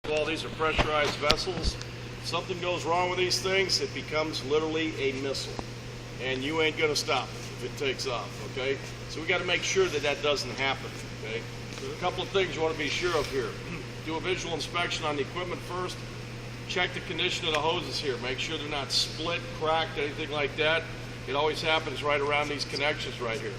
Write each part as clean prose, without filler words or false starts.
All these are pressurized vessels. If something goes wrong with these things, it becomes literally a missile. And you ain't gonna stop it if it takes off, okay? So we gotta make sure that that doesn't happen, okay? There's a couple of things you wanna be sure of here. Do a visual inspection on the equipment first. Check the condition of the hoses here. Make sure they're not split, cracked, anything like that. It always happens right around these connections right here.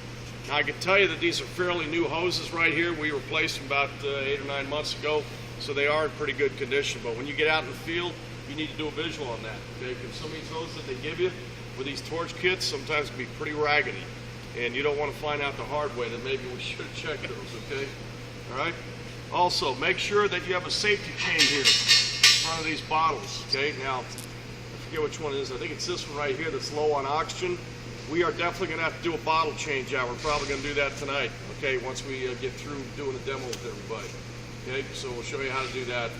Now I can tell you that these are fairly new hoses right here. We replaced them about 8 or 9 months ago, so they are in pretty good condition. But when you get out in the field, you need to do a visual on that, okay? Because some of these hoses that they give you with these torch kits sometimes can be pretty raggedy. And you don't want to find out the hard way that maybe we should check those, okay? All right? Also, make sure that you have a safety chain here in front of these bottles, okay? Now, I forget which one it is. I think it's this one right here that's low on oxygen. We are definitely going to have to do a bottle change out. We're probably going to do that tonight, okay, once we get through doing a demo with everybody. Okay, so we'll show you how to do that.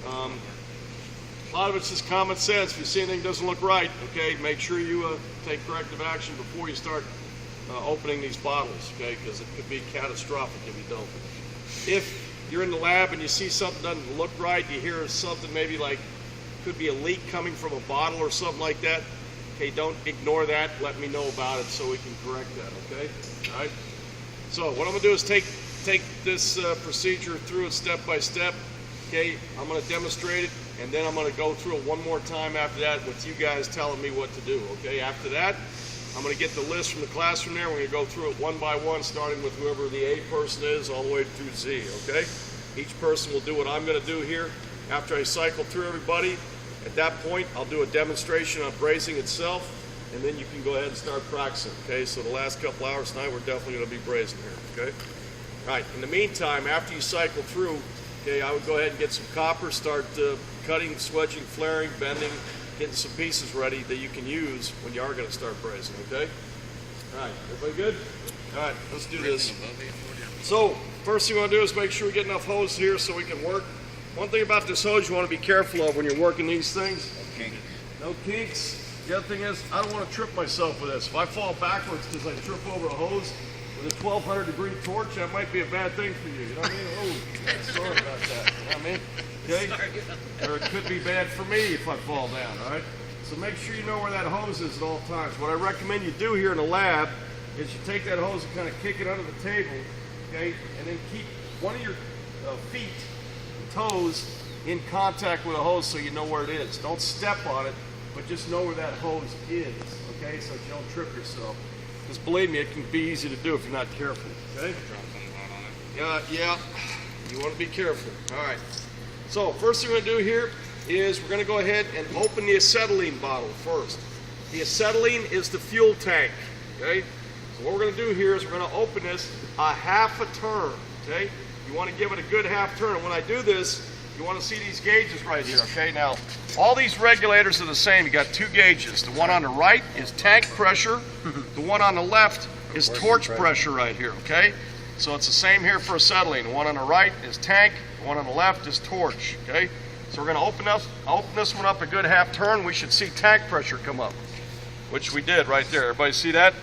A lot of it's just common sense. If you see anything doesn't look right, okay, make sure you take corrective action before you start opening these bottles, okay, because it could be catastrophic if you don't. If you're in the lab and you see something doesn't look right, you hear something maybe like could be a leak coming from a bottle or something like that, okay, don't ignore that. Let me know about it so we can correct that, okay? All right? So what I'm going to do is take this procedure through it step by step. Okay, I'm going to demonstrate it, and then I'm going to go through it one more time after that with you guys telling me what to do, okay? After that, I'm going to get the list from the classroom there. We're going to go through it one by one, starting with whoever the A person is all the way through Z, okay? Each person will do what I'm going to do here. After I cycle through everybody, at that point, I'll do a demonstration on brazing itself, and then you can go ahead and start practicing, okay? So the last couple hours tonight, we're definitely going to be brazing here, okay? All right, in the meantime, after you cycle through, okay, I would go ahead and get some copper, start cutting, swedging, flaring, bending, getting some pieces ready that you can use when you are going to start brazing, okay? All right, everybody good? All right, let's do this. So, first thing we want to do is make sure we get enough hose here so we can work. One thing about this hose you want to be careful of when you're working these things. No kinks. The other thing is, I don't want to trip myself with this. If I fall backwards because I trip over a hose with a 1200 degree torch, that might be a bad thing for you. You know what I mean? Oh, sorry about that. You know what I mean? Okay? Or it could be bad for me if I fall down, all right? So make sure you know where that hose is at all times. What I recommend you do here in the lab is you take that hose and kind of kick it under the table, okay? And then keep one of your feet, toes, in contact with the hose so you know where it is. Don't step on it, but just know where that hose is, okay? So that you don't trip yourself. Because believe me, it can be easy to do if you're not careful, okay? Yeah, you want to be careful. All right. So first thing we're going to do here is we're going to go ahead and open the acetylene bottle first. The acetylene is the fuel tank, okay? So what we're going to do here is we're going to open this a half a turn, okay? You want to give it a good half turn. And when I do this, you want to see these gauges right here, okay? Now, all these regulators are the same. You got two gauges. The one on the right is tank pressure. The one on the left is torch pressure right here, okay? So it's the same here for acetylene. The one on the right is tank. The one on the left is torch, okay? So we're going to open this one up a good half turn. We should see tank pressure come up, which we did right there. Everybody see that?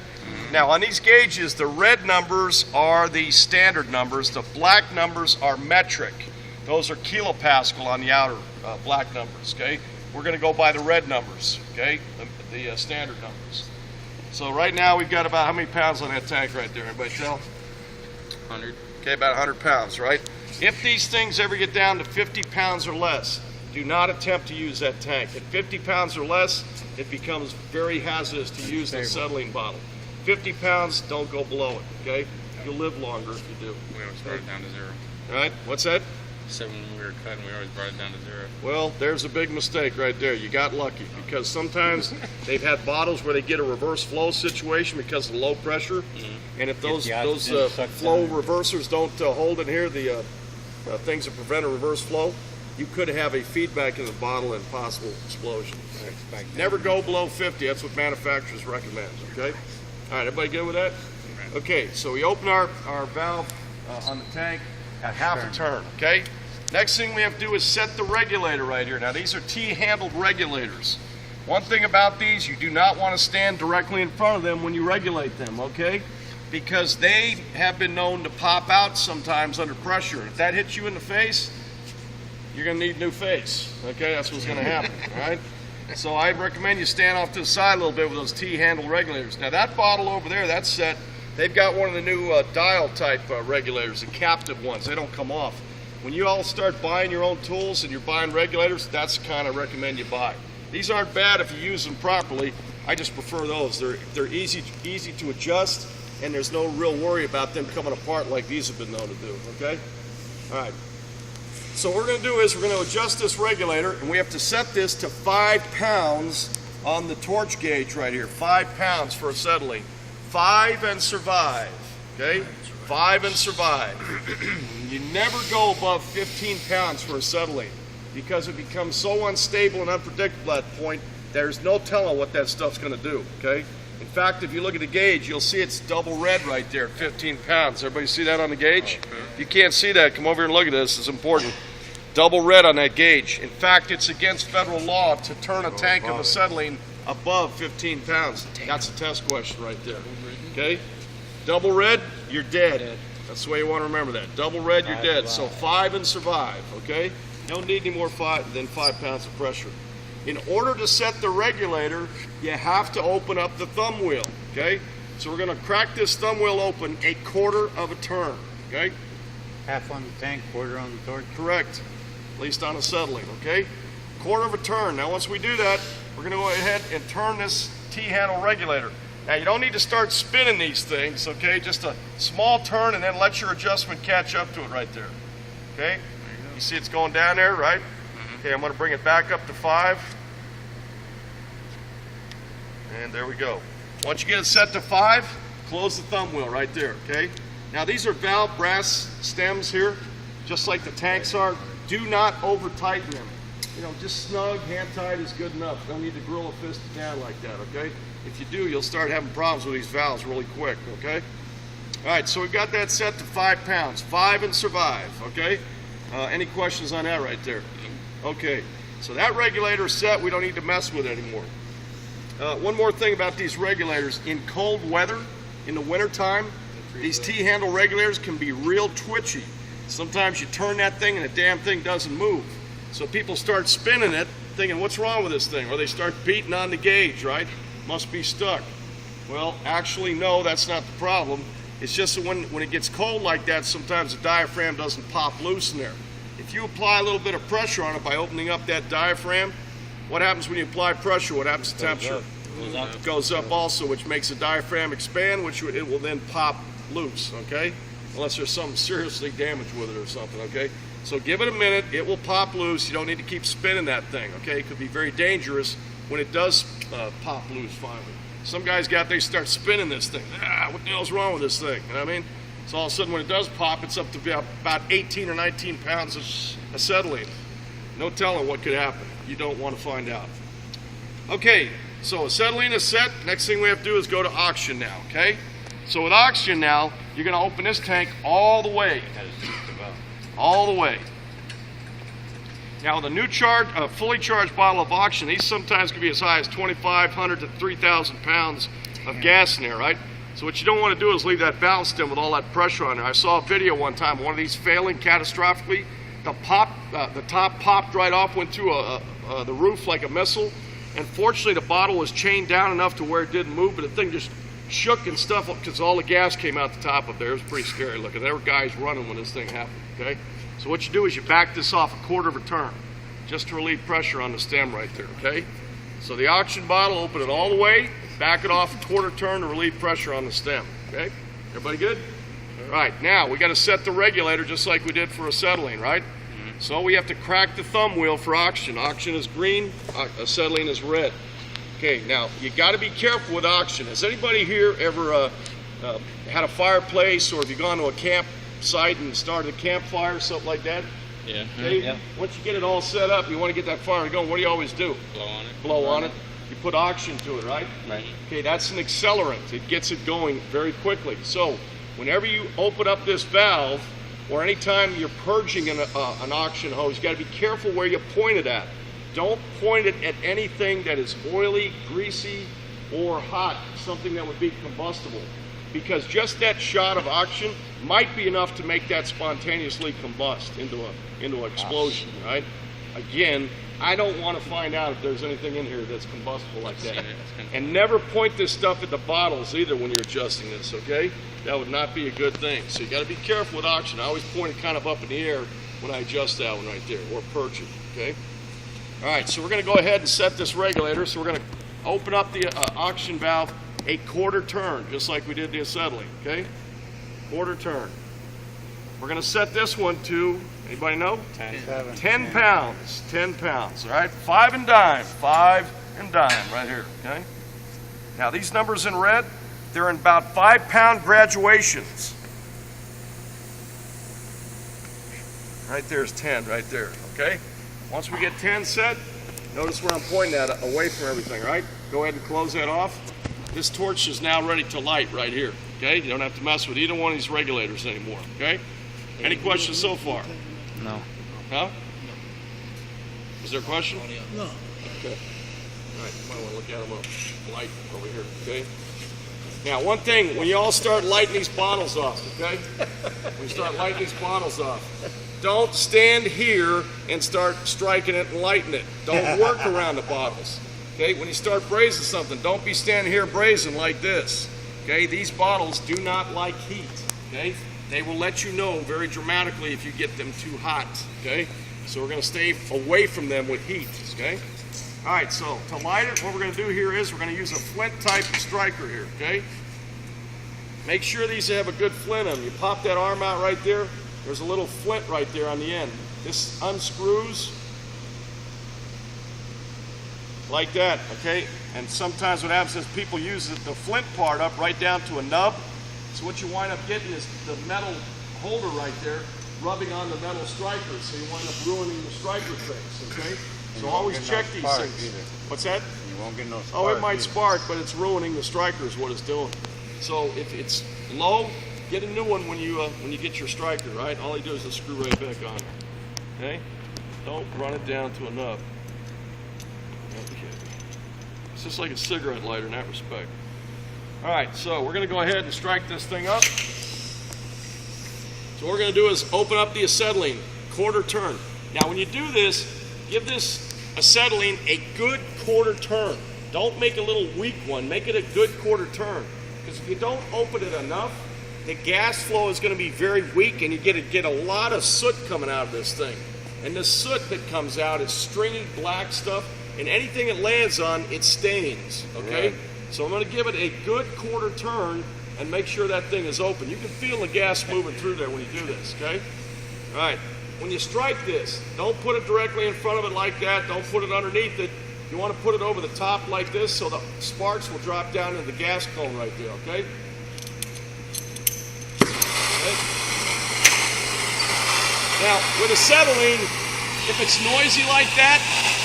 Now on these gauges, the red numbers are the standard numbers. The black numbers are metric. Those are kilopascal on the outer black numbers, okay? We're going to go by the red numbers, okay? The standard numbers. So right now we've got about how many pounds on that tank right there? Everybody tell? 100. Okay, about 100 pounds, right? If these things ever get down to 50 pounds or less, do not attempt to use that tank. At 50 pounds or less, it becomes very hazardous to use the acetylene bottle. 50 pounds, don't go below it, okay? You'll live longer if you do. We always brought it down to 0. All right, what's that? So when we were cutting, we always brought it down to 0. Well, there's a big mistake right there. You got lucky because sometimes they've had bottles where they get a reverse flow situation because of low pressure, and if those flow reversers don't hold in here, the things that prevent a reverse flow, you could have a feedback in the bottle and possible explosion. Never go below 50. That's what manufacturers recommend, okay? All right, everybody good with that? Okay, so we open our valve on the tank at half a turn, okay? Next thing we have to do is set the regulator right here. Now these are T-handled regulators. One thing about these, you do not want to stand directly in front of them when you regulate them, okay? Because they have been known to pop out sometimes under pressure. If that hits you in the face, you're going to need a new face. Okay, that's what's going to happen. All right. So I recommend you stand off to the side a little bit with those T-handle regulators. Now that bottle over there, that set, they've got one of the new dial type regulators, the captive ones. They don't come off. When you all start buying your own tools and you're buying regulators, that's the kind I recommend you buy. These aren't bad if you use them properly. I just prefer those. They're easy to adjust, and there's no real worry about them coming apart like these have been known to do. Okay. All right. So what we're going to do is we're going to adjust this regulator, and we have to set this to 5 pounds on the torch gauge right here. 5 pounds for acetylene. 5 and survive. Okay? 5 and survive. You never go above 15 pounds for acetylene because it becomes so unstable and unpredictable at that point, there's no telling what that stuff's going to do. Okay? In fact, if you look at the gauge, you'll see it's double red right there, 15 pounds. Everybody see that on the gauge? Okay. If you can't see that, come over here and look at this. It's important. Double red on that gauge. In fact, it's against federal law to turn a tank of acetylene above 15 pounds. That's a test question right there. Okay? Double red, you're dead. That's the way you want to remember that. Double red, you're dead. So 5 and survive. Okay? You don't need any more than 5 pounds of pressure. In order to set the regulator, you have to open up the thumb wheel, okay? So we're going to crack this thumb wheel open 1/4 of a turn, okay? Half on the tank, quarter on the torch. Correct, at least on acetylene, okay? 1/4 of a turn. Now once we do that, we're going to go ahead and turn this T-handle regulator. Now you don't need to start spinning these things, okay? Just a small turn and then let your adjustment catch up to it right there, okay? You see it's going down there, right? Okay, I'm going to bring it back up to 5. And there we go. Once you get it set to 5, close the thumb wheel right there, okay? Now these are valve brass stems here, just like the tanks are. Do not over tighten them. You know, just snug, hand tight is good enough. Don't need to grill a fist down like that, okay? If you do, you'll start having problems with these valves really quick, okay? All right, so we've got that set to 5 pounds. 5 and survive, okay? Any questions on that right there? Okay, so that regulator is set. We don't need to mess with it anymore. One more thing about these regulators. In cold weather, in the wintertime, these T-handle regulators can be real twitchy. Sometimes you turn that thing and the damn thing doesn't move. So people start spinning it, thinking, what's wrong with this thing? Or they start beating on the gauge, right? Must be stuck. Well, actually, no, that's not the problem. It's just that when it gets cold like that, sometimes the diaphragm doesn't pop loose in there. If you apply a little bit of pressure on it by opening up that diaphragm, what happens when you apply pressure? What happens to temperature? It goes up also, which makes the diaphragm expand, which it will then pop loose, okay? Unless there's something seriously damaged with it or something, okay? So give it a minute, it will pop loose. You don't need to keep spinning that thing, okay? It could be very dangerous when it does pop loose finally. Some guys they start spinning this thing. What the hell's wrong with this thing? You know what I mean? So all of a sudden when it does pop, it's up to about 18 or 19 pounds of acetylene. No telling what could happen. You don't want to find out. Okay, so acetylene is set. Next thing we have to do is go to oxygen now, okay? So with oxygen now, you're going to open this tank all the way. All the way. Now the new fully charged bottle of oxygen, these sometimes can be as high as 2,500 to 3,000 pounds of gas in there, right? So what you don't want to do is leave that valve stem with all that pressure on there. I saw a video one time, one of these failing catastrophically. The top popped right off, went through the roof like a missile, and fortunately the bottle was chained down enough to where it didn't move, but the thing just shook and stuff because all the gas came out the top of there. It was pretty scary looking. There were guys running when this thing happened, okay? So what you do is you back this off 1/4 of a turn just to relieve pressure on the stem right there, okay? So the oxygen bottle, open it all the way, back it off 1/4 turn to relieve pressure on the stem, okay? Everybody good? All right, now we got to set the regulator just like we did for acetylene, right? So we have to crack the thumb wheel for oxygen. Oxygen is green, acetylene is red. Okay, now you got to be careful with oxygen. Has anybody here ever had a fireplace, or have you gone to a campsite and started a campfire or something like that? Yeah. Okay? Yeah. Once you get it all set up, you want to get that fire going, what do you always do? Blow on it. Blow on it. You put oxygen to it, right? Right. Okay, that's an accelerant. It gets it going very quickly. So whenever you open up this valve, or anytime you're purging an oxygen hose, you got to be careful where you point it at. Don't point it at anything that is oily, greasy, or hot, something that would be combustible. because just that shot of oxygen might be enough to make that spontaneously combust into an explosion, right? Again, I don't want to find out if there's anything in here that's combustible like that. And never point this stuff at the bottles either when you're adjusting this, okay? That would not be a good thing. So you got to be careful with oxygen. I always point it kind of up in the air when I adjust that one right there, or perch it, okay? All right, so we're going to go ahead and set this regulator. So we're going to open up the oxygen valve a quarter turn, just like we did the acetylene, okay? Quarter turn. We're going to set this one to, anybody know? 10 pounds, 10 pounds, all right? 5 and dime right here, okay? Now these numbers in red, they're in about 5-pound graduations. Right there's 10 right there, okay? Once we get 10 set, notice where I'm pointing at, away from everything, right? Go ahead and close that off. This torch is now ready to light right here, okay? You don't have to mess with either one of these regulators anymore, okay? Any questions so far? No. Huh? Is there a question? No. Okay. All right, you might want to look at them up. Light over here, okay? Now, one thing, when you all start lighting these bottles off, okay? When you start lighting these bottles off, don't stand here and start striking it and lighting it. Don't work around the bottles, okay? When you start brazing something, don't be standing here brazing like this, okay? These bottles do not like heat, okay? They will let you know very dramatically if you get them too hot, okay? So we're going to stay away from them with heat, okay? All right, so to light it, what we're going to do here is we're going to use a flint type striker here, okay? Make sure these have a good flint on them. You pop that arm out right there, there's a little flint right there on the end. This unscrews like that, okay? And sometimes what happens is people use the flint part up right down to a nub. So what you wind up getting is the metal holder right there rubbing on the metal strikers, so you wind up ruining the striker things, okay? So always check these things. Either. What's that? You won't get no spark. Oh, it might either. spark, but it's ruining the striker is what it's doing. So if it's low, get a new one when you get your striker, right? All you do is just screw right back on, okay? Don't run it down to a nub. Okay. It's just like a cigarette lighter in that respect. All right, so we're going to go ahead and strike this thing up. So what we're going to do is open up the acetylene, quarter turn. Now when you do this, give this acetylene a good quarter turn. Don't make a little weak one, make it a good quarter turn. Because if you don't open it enough, the gas flow is going to be very weak and you get a lot of soot coming out of this thing. And the soot that comes out is stringy black stuff, and anything it lands on, it stains, okay? Right. So I'm going to give it a good quarter turn and make sure that thing is open. You can feel the gas moving through there when you do this, okay? All right, when you strike this, don't put it directly in front of it like that. Don't put it underneath it. You want to put it over the top like this so the sparks will drop down into the gas cone right there, okay? Now, with acetylene, if it's noisy like that,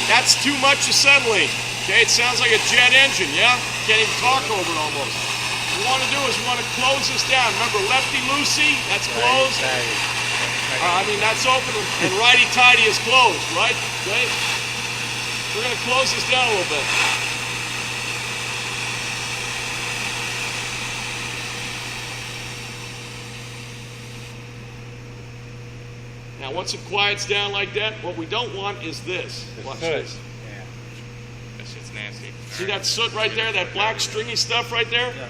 that's too much acetylene. Okay, it sounds like a jet engine, yeah? Can't even talk over it almost. What we want to do is we want to close this down. Remember lefty-loosey? That's closed. I mean, that's open, and righty-tighty is closed, right? Okay? We're going to close this down a little bit. Now, once it quiets down like that, what we don't want is this. Watch this. Yeah. That shit's nasty. See that soot right there, that black stringy stuff right there? Yeah.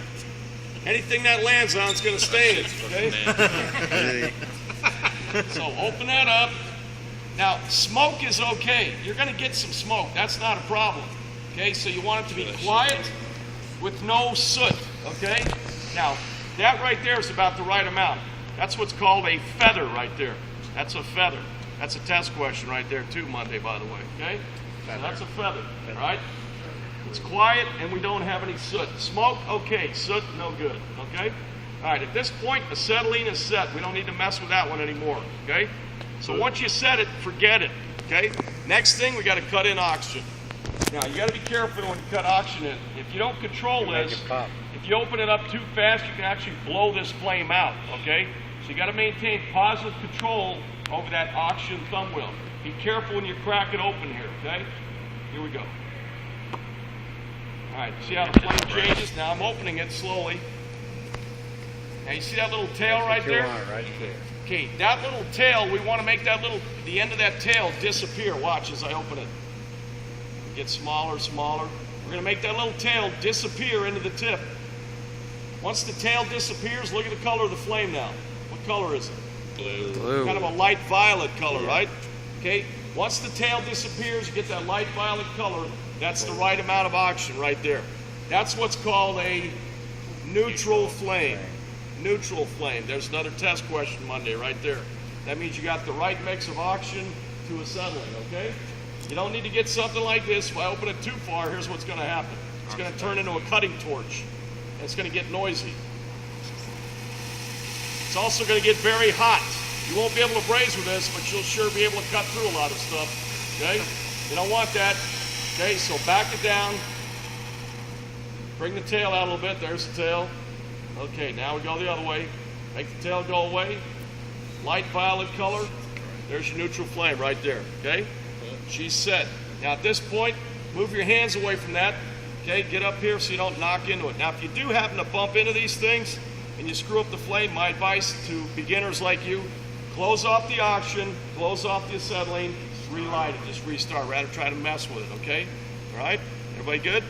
Anything that lands on, it's going to stain it, okay? So open that up. Now, smoke is okay. You're going to get some smoke. That's not a problem, okay? So you want it to be quiet with no soot, okay? Now, that right there is about the right amount. That's what's called a feather right there. That's a feather. That's a test question right there too, Monday, by the way, okay? So that's a feather, all right? It's quiet and we don't have any soot. Smoke, okay. Soot, no good, okay? All right, at this point, acetylene is set. We don't need to mess with that one anymore, okay? So once you set it, forget it, okay? Next thing, we got to cut in oxygen. Now, you got to be careful when you cut oxygen in. If you don't control this, if you open it up too fast, you can actually blow this flame out, okay? So you got to maintain positive control over that oxygen thumb wheel. Be careful when you crack it open here, okay? Here we go. All right, see how the flame changes? Now I'm opening it slowly. Now you see that little tail That's right what you there? want right there. Okay, that little tail, we want to make the end of that tail disappear. Watch as I open it. It gets smaller, smaller. We're going to make that little tail disappear into the tip. Once the tail disappears, look at the color of the flame now. What color is it? Blue. Kind of a light violet color, right? Okay, once the tail disappears, you get that light violet color. That's the right amount of oxygen right there. That's what's called a neutral flame. Neutral flame. There's another test question Monday right there. That means you got the right mix of oxygen to acetylene, okay? You don't need to get something like this. If I open it too far, here's what's going to happen. It's going to turn into a cutting torch. And it's going to get noisy. It's also going to get very hot. You won't be able to braze with this, but you'll sure be able to cut through a lot of stuff, okay? You don't want that. Okay, so back it down. Bring the tail out a little bit. There's the tail. Okay, now we go the other way. Make the tail go away. Light violet color. There's your neutral flame right there, okay? She's set. Now at this point, move your hands away from that. Okay, get up here so you don't knock into it. Now if you do happen to bump into these things and you screw up the flame, my advice to beginners like you, close off the oxygen, close off the acetylene, relight it, just restart, rather try to mess with it, okay? All right, everybody good?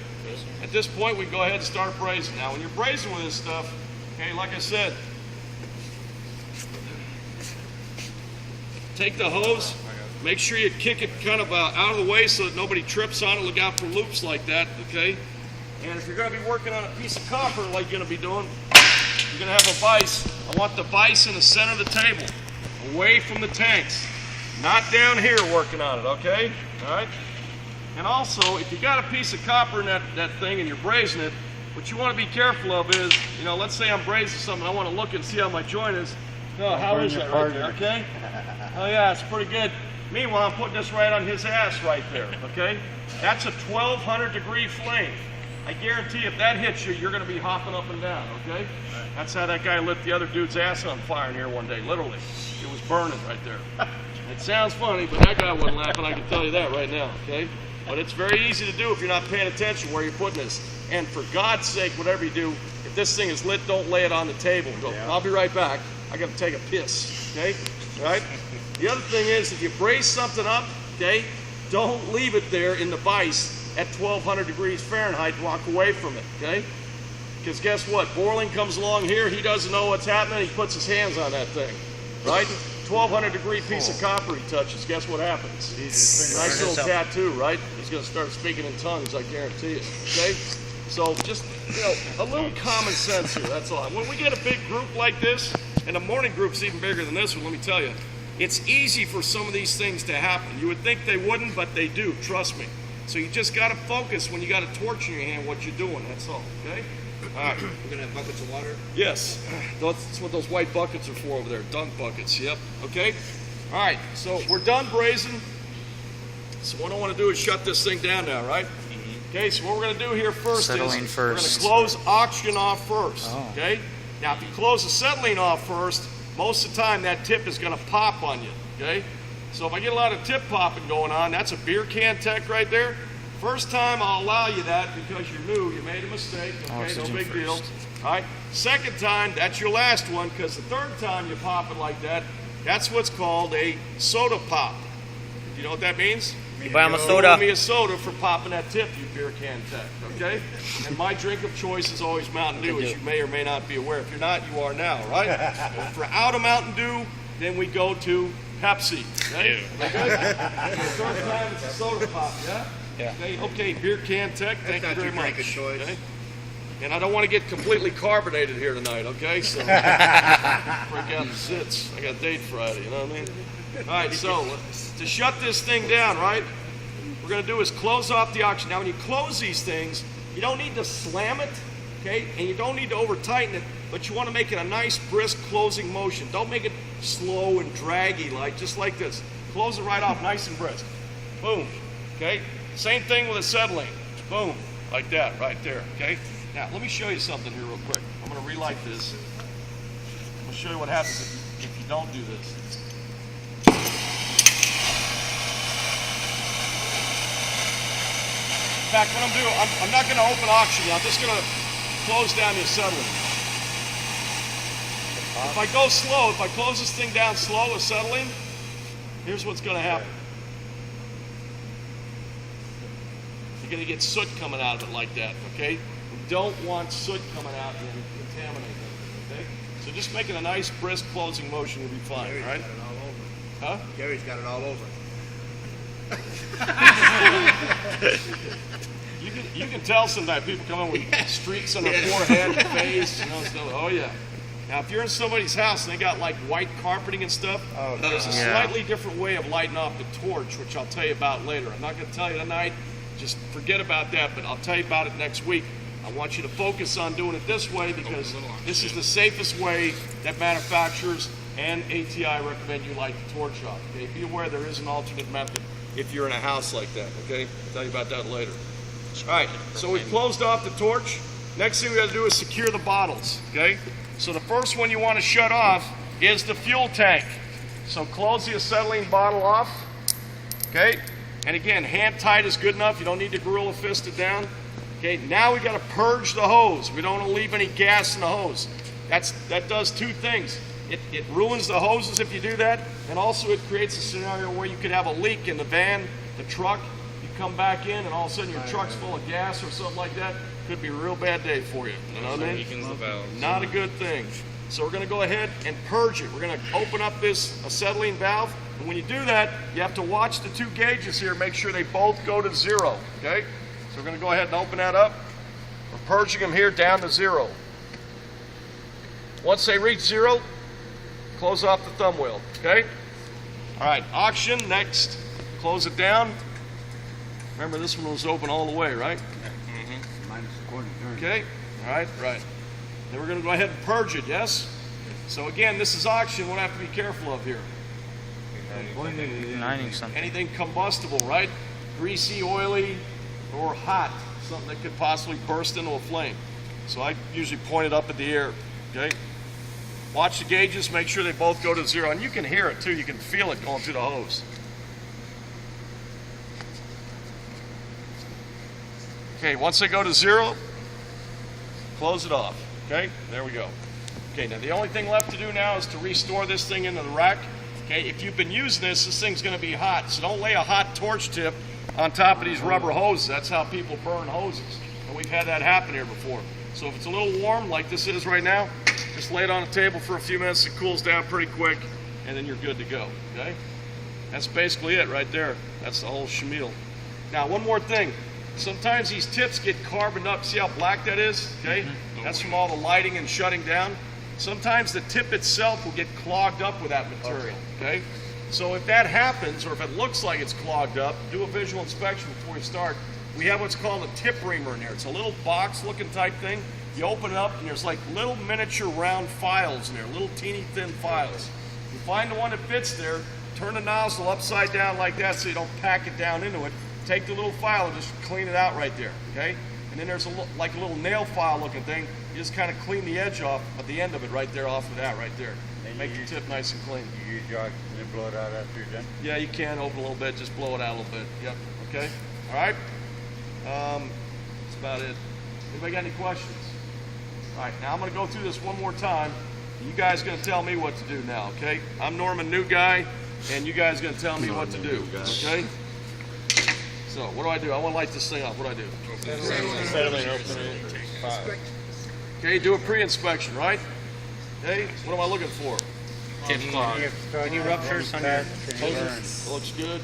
At this point, we can go ahead and start brazing. Now, when you're brazing with this stuff, okay, like I said, take the hose, make sure you kick it kind of out of the way so that nobody trips on it. Look out for loops like that, okay? And if you're going to be working on a piece of copper like you're going to be doing, you're going to have a vise. I want the vise in the center of the table, away from the tanks, not down here working on it, okay? All right? And also, if you got a piece of copper in that thing and you're brazing it, what you want to be careful of is, you know, let's say I'm brazing something, I want to look and see how my joint is. Oh, how is that right there, okay? Oh yeah, it's pretty good. Meanwhile, I'm putting this right on his ass right there, okay? That's a 1200 degree flame. I guarantee if that hits you, you're going to be hopping up and down, okay? That's how that guy lit the other dude's ass on fire in here one day, literally. It was burning right there. It sounds funny, but that guy wasn't laughing, I can tell you that right now, okay? But it's very easy to do if you're not paying attention where you're putting this. And for God's sake, whatever you do, if this thing is lit, don't lay it on the table. Go, I'll be right back. I got to take a piss, okay? All right? The other thing is, if you braze something up, okay, don't leave it there in the vise at 1200 degrees Fahrenheit. Walk away from it, okay? Because guess what? Boiling comes along here. He doesn't know what's happening. He puts his hands on that thing, right? 1200 degree piece of copper he touches. Guess what happens? Nice little tattoo, right? He's going to start speaking in tongues, I guarantee it, okay? So just, you know, a little common sense here, that's all. When we get a big group like this, and a morning group's even bigger than this one, let me tell you, it's easy for some of these things to happen. You would think they wouldn't, but they do, trust me. So you just got to focus when you got a torch in your hand what you're doing, that's all, okay? All right. We're going to have buckets of water? Yes, that's what those white buckets are for over there, dunk buckets, yep, okay? All right, so we're done brazing. So what I want to do is shut this thing down now, right? Okay, so what we're going to do here first Acetylene is first. we're going to close oxygen off first, Oh. okay? Now, if you close acetylene off first, most of the time that tip is going to pop on you, okay? So if I get a lot of tip popping going on, that's a beer can tech right there. First time I'll allow you that because you're new, you made a mistake, okay, Oxygen no big deal. first. All right, second time, that's your last one, because the third time you pop it like that, that's what's called a soda pop. You know what that means? You buy them a You soda. owe me a soda for popping that tip, you beer can tech, okay? And my drink of choice is always Mountain Dew, as you may or may not be aware. If you're not, you are now, right? If we're out of Mountain Dew, then we go to Pepsi, okay? Good? The third time it's a soda pop, yeah? Yeah. Okay, beer can tech, thank you not very your much. drink of choice. Okay? And I don't want to get completely carbonated here tonight, okay? So, break out the zits. I got date Friday, you know what I mean? All right, so to shut this thing down, right, what we're going to do is close off the oxygen. Now, when you close these things, you don't need to slam it, okay? And you don't need to over-tighten it, but you want to make it a nice, brisk closing motion. Don't make it slow and draggy, just like this. Close it right off, nice and brisk. Boom, okay? Same thing with acetylene. Boom, like that, right there, okay? Now, let me show you something here real quick. I'm going to relight this. I'm going to show you what happens if you don't do this. In fact, what I'm doing, I'm not going to open oxygen. I'm just going to close down the acetylene. If I go slow, if I close this thing down slow, acetylene, here's what's going to happen. You're going to get soot coming out of it like that, okay? We don't want soot coming out and contaminate it, okay? So just making a nice, brisk closing motion will be fine, Gary's all right? got it all over. Huh? Gary's got it all over. You can tell sometimes people come in with streaks on their forehead and face, you know, stuff. Oh yeah. Now if you're in somebody's house and they got like white carpeting and stuff, there's a slightly different way of lighting off the torch, which I'll tell you about later. I'm not going to tell you tonight. Just forget about that, but I'll tell you about it next week. I want you to focus on doing it this way because this is the safest way that manufacturers and ATI recommend you light the torch off. Okay, be aware there is an alternate method if you're in a house like that. Okay, I'll tell you about that later. All right, so we've closed off the torch. Next thing we got to do is secure the bottles. Okay, so the first one you want to shut off is the fuel tank. So close the acetylene bottle off. Okay, and again, hand tight is good enough. You don't need to gorilla fist it down. Okay, now we got to purge the hose. We don't want to leave any gas in the hose. That does two things. It ruins the hoses if you do that, and also it creates a scenario where you could have a leak in the van, the truck. You come back in, and all of a sudden your truck's full of gas or something like that. Could be a real bad day for you. You know what I mean? Weakens the valves. Not a good thing. So we're going to go ahead and purge it. We're going to open up this acetylene valve, and when you do that, you have to watch the two gauges here. Make sure they both go to 0. Okay? So we're going to go ahead and open that up. We're purging them here down to 0. Once they reach 0, close off the thumb wheel. Okay? All right, auction next. Close it down. Remember, this one was open all the way, right? Minus a quarter turn. Okay? All right, right. Then we're going to go ahead and purge it, yes? So again, this is auction. We'll have to be careful of here. Lining something. Anything combustible, right? Greasy, oily, or hot. Something that could possibly burst into a flame. So I usually point it up at the air, okay? Watch the gauges, make sure they both go to 0. And you can hear it too, you can feel it going through the hose. Okay, once they go to 0, close it off, okay? There we go. Okay, now the only thing left to do now is to restore this thing into the rack. Okay, if you've been using this thing's gonna be hot, so don't lay a hot torch tip on top of these rubber hoses. That's how people burn hoses. And we've had that happen here before. So if it's a little warm, like this is right now, just lay it on the table for a few minutes. It cools down pretty quick, and then you're good to go, okay? That's basically it right there. That's the whole shamil. Now, one more thing. Sometimes these tips get carboned up. See how black that is, okay? That's from all the lighting and shutting down. Sometimes the tip itself will get clogged up with that material, okay? So if that happens, or if it looks like it's clogged up, do a visual inspection before you start. We have what's called a tip reamer in there. It's a little box-looking type thing. You open it up, and there's like little miniature round files in there, little teeny thin files. You find the one that fits there, turn the nozzle upside down like that so you don't pack it down into it. Take the little file and just clean it out right there, okay? And then there's like a little nail file looking thing. You just kind of clean the edge off at the end of it right there, off of that right there. Make the tip nice and clean. You use your oxygen and blow it out after you're done? Yeah, you can open a little bit, just blow it out a little bit. Yep, okay? All right? That's about it. Anybody got any questions? All right, now I'm going to go through this one more time. You guys are going to tell me what to do now, okay? I'm Norman, new guy, and you guys are going to tell me what to do, okay? So, what do I do? I want to light this thing up. What do I do? Acetylene, open it. 5. Okay, do a pre-inspection, right? Okay, what am I looking for? Tip clog. Any ruptures on your hoses? Looks good.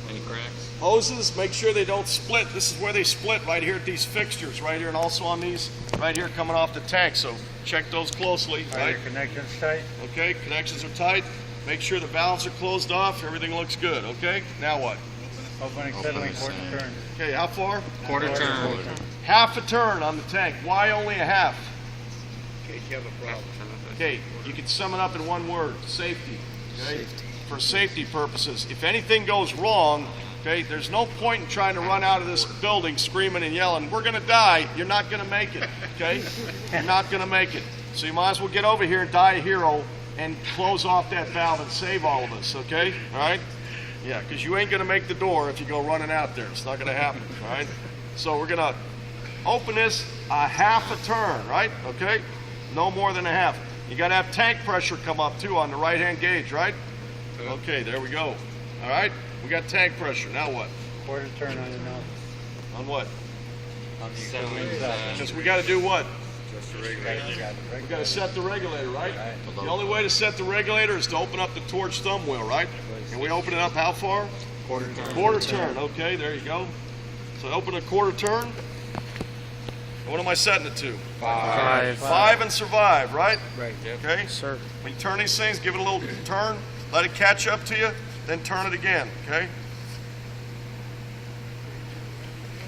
Any cracks? Hoses, make sure they don't split. This is where they split, right here at these fixtures, right here, and also on these right here coming off the tank. So check those closely, Are right? your connections tight? Okay, connections are tight. Make sure the valves are closed off. Everything looks good, okay? Now what? Open acetylene, quarter turn. Okay, how far? Quarter turn. Half a turn on the tank. Why only a half? In case you have a problem. Okay, you can sum it up in one word, safety. Okay? For safety purposes. If anything goes wrong, okay, there's no point in trying to run out of this building screaming and yelling, we're gonna die. You're not gonna make it, okay? You're not gonna make it. So you might as well get over here and die a hero and close off that valve and save all of us, okay? All right? Yeah, because you ain't gonna make the door if you go running out there. It's not gonna happen, all right? So we're gonna open this a half a turn, right? Okay? No more than a half. You got to have tank pressure come up too on the right-hand gauge, right? Okay, there we go. All right, we got tank pressure. Now what? Quarter turn on the nozzle. On what? On the Acetylene acetylene design. side. Just we got to do what? Just the You regulator. got We got to set the regulator, right? Right. The only way to set the regulator is to open up the torch thumb wheel, right? And we open it up how far? Quarter turn. Quarter turn. Okay, there you go. So I open a quarter turn. And what am I setting it to? 5. 5 and survive, right? Right. Okay? Sir. When you turn these things, give it a little turn, let it catch up to you, then turn it again, okay?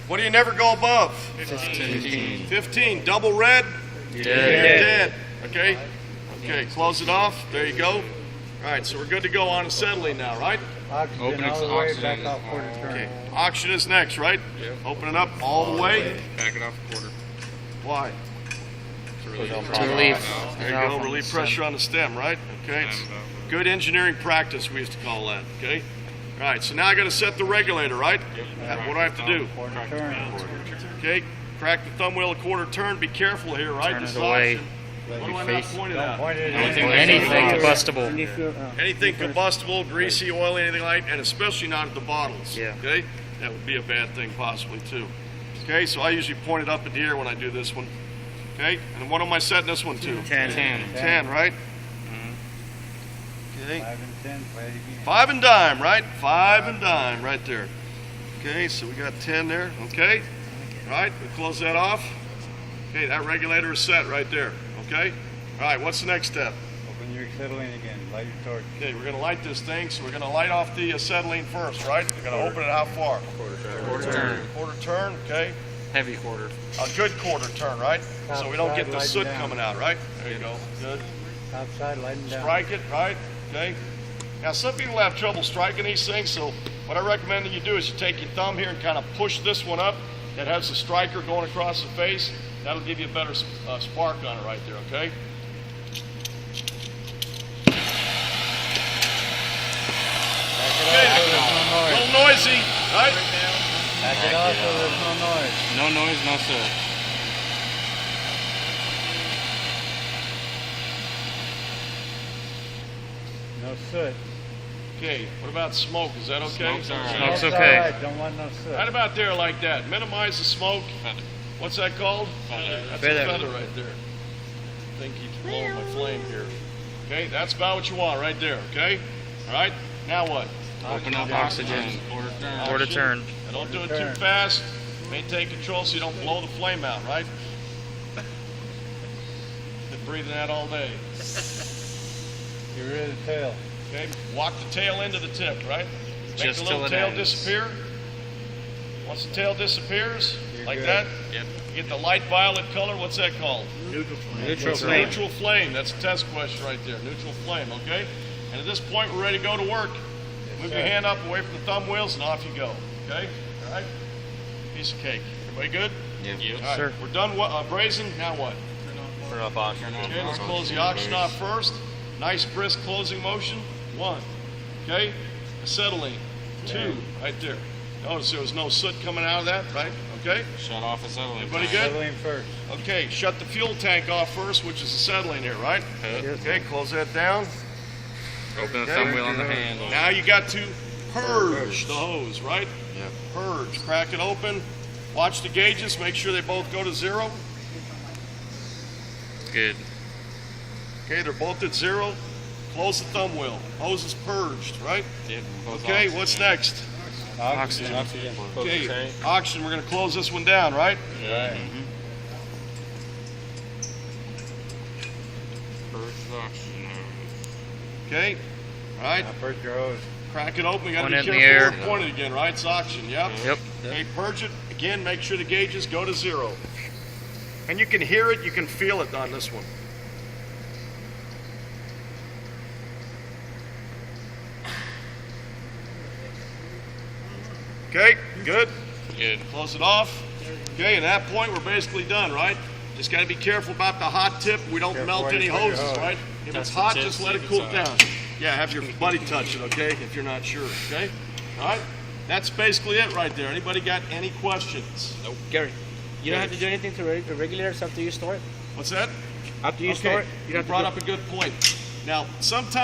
What do you never go above? 15. 15, double red, dead. Okay? Okay, close it off. There you go. All right, so we're good to go on acetylene now, right? Oxygen Open all the way, oxygen. back off quarter Okay, turn. oxygen is next, right? Yep. Open it up all the way. Back it off a quarter. Why? To relieve. There you go, relieve pressure on the stem, right? Okay, it's good engineering practice, we used to call that, okay? All right, so now I got to set the regulator, right? What do I have to do? Quarter turn. Okay, crack the thumb wheel a quarter turn. Be careful here, right? Turn This it is away. oxygen. What do I not point it Don't at? point it Anything combustible. Anything combustible, greasy, oily, anything like, and especially not at the bottles. Yeah. Okay, that would be a bad thing possibly too. Okay, so I usually point it up at the ear when I do this one. Okay, and what am I setting this one to? 10. 10, right? Okay, 5 and 10, play it again. 5 and dime, right? 5 and dime, right there. Okay, so we got 10 there. Okay, all right, we close that off. Okay, that regulator is set right there. Okay, all right, what's the next step? Open your acetylene again, light your torch. Okay, we're gonna light this thing, so we're gonna light off the acetylene first, right? We're gonna open it how far? Quarter turn. Quarter turn, okay? Heavy quarter. A good quarter turn, right? So we don't get the Outside, soot lighten down. coming out, right? There you go, good. Outside, lighten down. Strike it, right? Okay. Now, some people have trouble striking these things, so what I recommend that you do is you take your thumb here and kind of push this one up that has the striker going across the face. That'll give you a better spark on it right there, okay? Back it off so there's no A noise. little noisy, right? Back it off so there's no noise. No noise, no soot. No soot. Okay, what about smoke? Is that okay? Smoke's all right. Smoke's Smoke's okay. all right, don't want no soot. Right about there like that. Minimize the smoke. What's that called? That's a feather right there. Thing keeps blowing my flame here. Okay, that's about what you want right there, okay? All right, now what? Open up oxygen. Quarter turn. And don't do it too fast. Maintain control so you don't blow the flame out, right? Been breathing that all day. Get rid of the tail. Okay, walk the tail into the tip, right? Make Just the little till it tail ends. disappear. Once the tail disappears, You're like good. that, Yep. you get the light violet color. What's that called? Neutral flame. Neutral flame. That's a test question right there. Neutral flame, okay? And at this point, we're ready to go to work. Move your sir. hand up away from the thumb wheels and off you go, okay? All right? Piece of cake. Everybody good? Yep. All right, we're done brazing. Now what? Turn off oxygen. Okay, let's close the oxygen off first. Nice brisk closing motion. 1. Okay? Acetylene. 2. Right there. Notice there was no soot coming out of that, right? Okay? Shut off acetylene. Everybody good? Acetylene first. Okay, shut the fuel tank off first, which is acetylene here, right? Okay, close that down. Open the thumb wheel on the hand. Now you got to purge the hose, right? Yep. Purge. Crack it open. Watch the gauges. Make sure they both go to 0. Good. Okay, they're both at 0. Close the thumb wheel. Hose is purged, right? Yep. Okay, what's next? Oxygen. Okay, oxygen. We're going to close this one down, right? Right. Purge the oxygen. Okay. All right. Now purge your hose. Crack it open. You got to Point be it in the careful air. where to point it again, right? It's oxygen. Yep. Yep. Okay, purge it. Again, make sure the gauges go to 0. And you can hear it, you can feel it on this one. Okay, good. Good. Close it off. Okay, at that point, we're basically done, right? Just got to be careful about the hot tip. We don't Careful melt where any you put your hoses, hose. right? If it's Touch the hot, tip, just see let if it it's cool hot. down. Yeah, have your buddy touch it, okay, if you're not sure, okay? All right, that's basically it right there. Anybody got any questions? Gary, you don't have to do anything to the regulator after you store it? What's that? After you Okay, start, you brought up a good point. Now, sometimes